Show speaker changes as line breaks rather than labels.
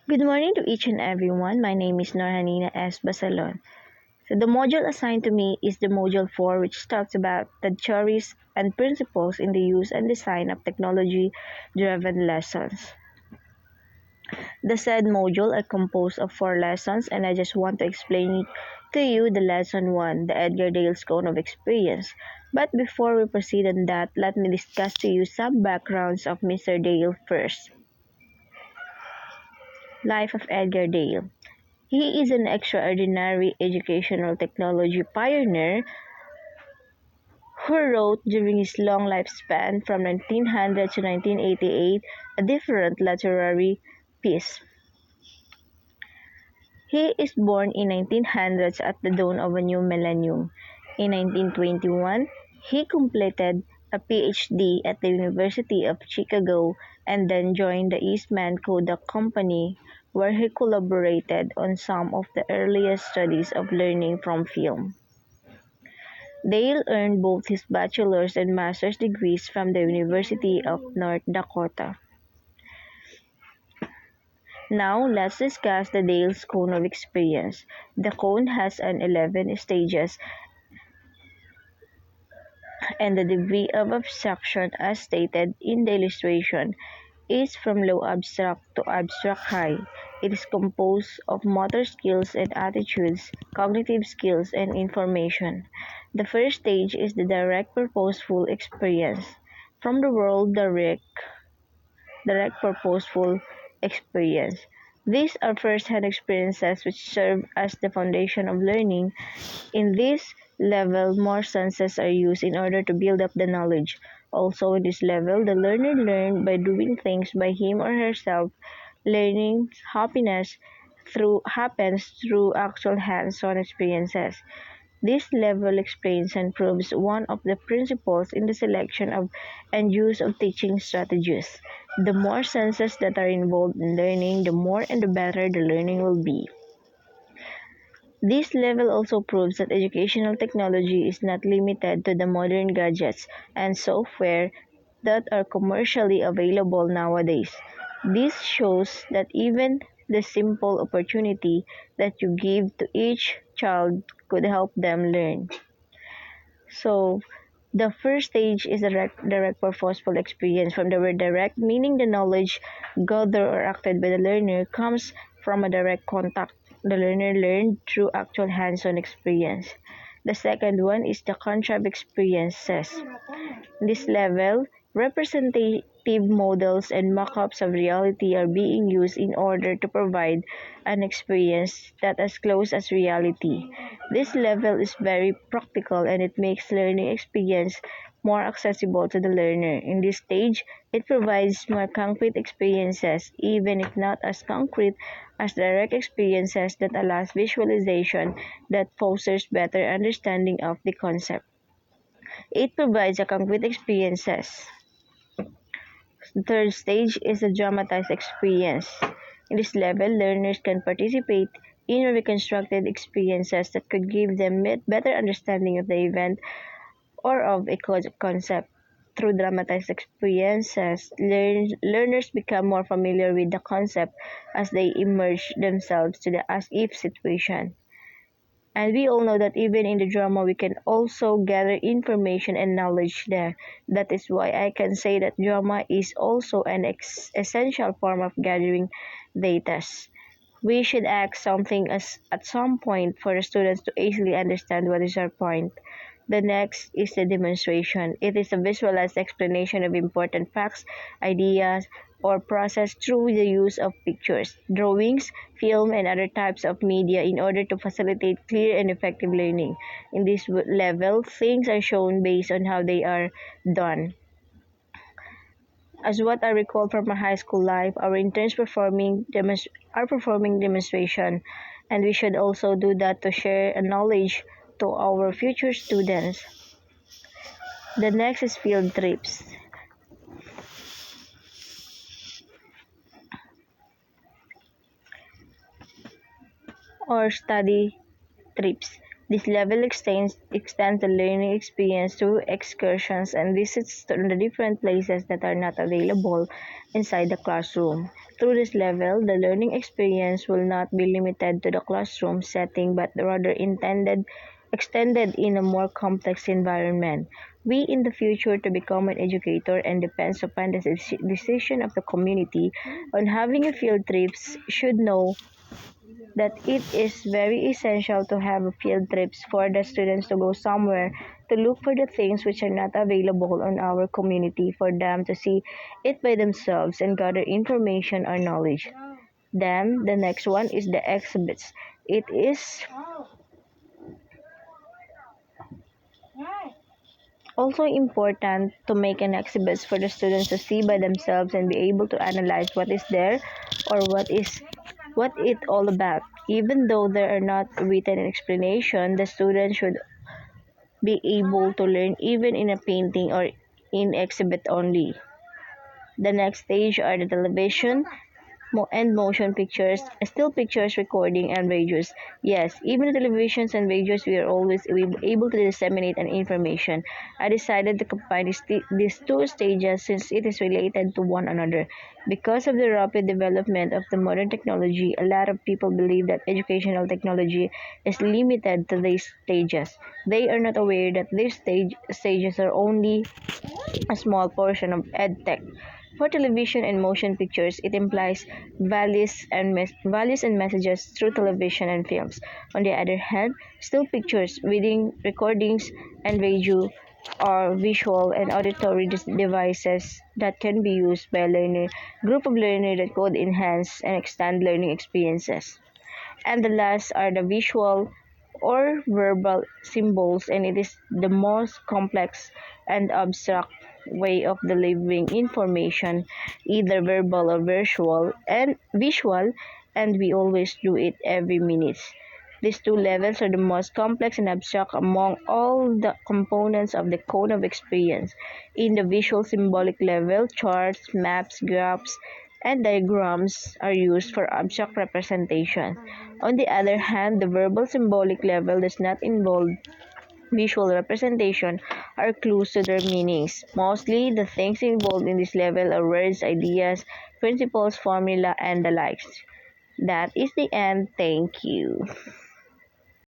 Good morning to each and everyone. My name is Norhanina S. Basalon. So the module assigned to me is the module 4, which talks about the theories and principles in the use and design of technology-driven lessons. The said module are composed of 4 lessons, and I just want to explain to you the lesson 1, the Edgar Dale's Cone of Experience. But before we proceed on that, let me discuss to you some backgrounds of Mr. Dale first. Life of Edgar Dale. He is an extraordinary educational technology pioneer who wrote during his long lifespan from 1900 to 1988 a different literary piece. He is born in 1900s at the dawn of a new millennium. In 1921, he completed a PhD at the University of Chicago and then joined the Eastman Kodak Company, where he collaborated on some of the earliest studies of learning from film. Dale earned both his bachelor's and master's degrees from the University of North Dakota. Now, let's discuss the Dale's Cone of Experience. The cone has an 11 stages, and the degree of abstraction, as stated in the illustration, is from low abstract to abstract high. It is composed of motor skills and attitudes, cognitive skills, and information. The first stage is the direct purposeful experience. From the world, direct purposeful experience. These are first-hand experiences which serve as the foundation of learning. In this level, more senses are used in order to build up the knowledge. Also, in this level, the learner learns by doing things by him or herself. Learning happens through actual hands-on experiences. This level explains and proves one of the principles in the selection of and use of teaching strategies. The more senses that are involved in learning, the more and the better the learning will be. This level also proves that educational technology is not limited to the modern gadgets and software that are commercially available nowadays. This shows that even the simple opportunity that you give to each child could help them learn. So, the first stage is the direct purposeful experience. From the word direct, meaning the knowledge gathered or acted by the learner comes from a direct contact. The learner learned through actual hands-on experience. The second one is the concept experiences. This level, representative models and mock-ups of reality are being used in order to provide an experience that is as close as reality. This level is very practical and it makes learning experience more accessible to the learner. In this stage, it provides more concrete experiences, even if not as concrete as direct experiences that allows visualization that fosters better understanding of the concept. It provides a concrete experiences. The third stage is a dramatized experience. In this level, learners can participate in reconstructed experiences that could give them better understanding of the event or of a concept. Through dramatized experiences, learners become more familiar with the concept as they immerse themselves to the as-if situation. And we all know that even in the drama, we can also gather information and knowledge there. That is why I can say that drama is also an essential form of gathering data. We should ask something at some point for the students to easily understand what is our point. The next is the demonstration. It is a visualized explanation of important facts, ideas, or process through the use of pictures, drawings, film, and other types of media in order to facilitate clear and effective learning. In this level, things are shown based on how they are done. As what I recall from my high school life, our interns are performing demonstration, and we should also do that to share knowledge to our future students. The next is field trips. Or study trips. This level extends the learning experience through excursions and visits to the different places that are not available inside the classroom. Through this level, the learning experience will not be limited to the classroom setting but rather extended in a more complex environment. We in the future to become an educator and depends upon the decision of the community on having a field trips should know that it is very essential to have field trips for the students to go somewhere to look for the things which are not available on our community for them to see it by themselves and gather information or knowledge. Then the next one is the exhibits. It is also important to make an exhibits for the students to see by themselves and be able to analyze what is there or what it all about. Even though there are not written explanation, the student should be able to learn even in a painting or in exhibit only. The next stage are the television and motion pictures, still pictures, recording, and radios. Yes, even the televisions and radios, we are always able to disseminate an information. I decided to combine these two stages since it is related to one another. Because of the rapid development of the modern technology, a lot of people believe that educational technology is limited to these stages. They are not aware that these stages are only a small portion of EdTech. For television and motion pictures, it implies values and messages through television and films. On the other hand, still pictures, reading, recordings, and radio are visual and auditory devices that can be used by a group of learners that could enhance and extend learning experiences. And the last are the visual or verbal symbols, and it is the most complex and abstract way of delivering information, either verbal or visual, and we always do it every minute. These two levels are the most complex and abstract among all the components of the cone of experience. In the visual symbolic level, charts, maps, graphs, and diagrams are used for abstract representation. On the other hand, the verbal symbolic level does not involve visual representation or clues to their meanings. Mostly, the things involved in this level are words, ideas, principles, formula, and the likes. That is the end. Thank you.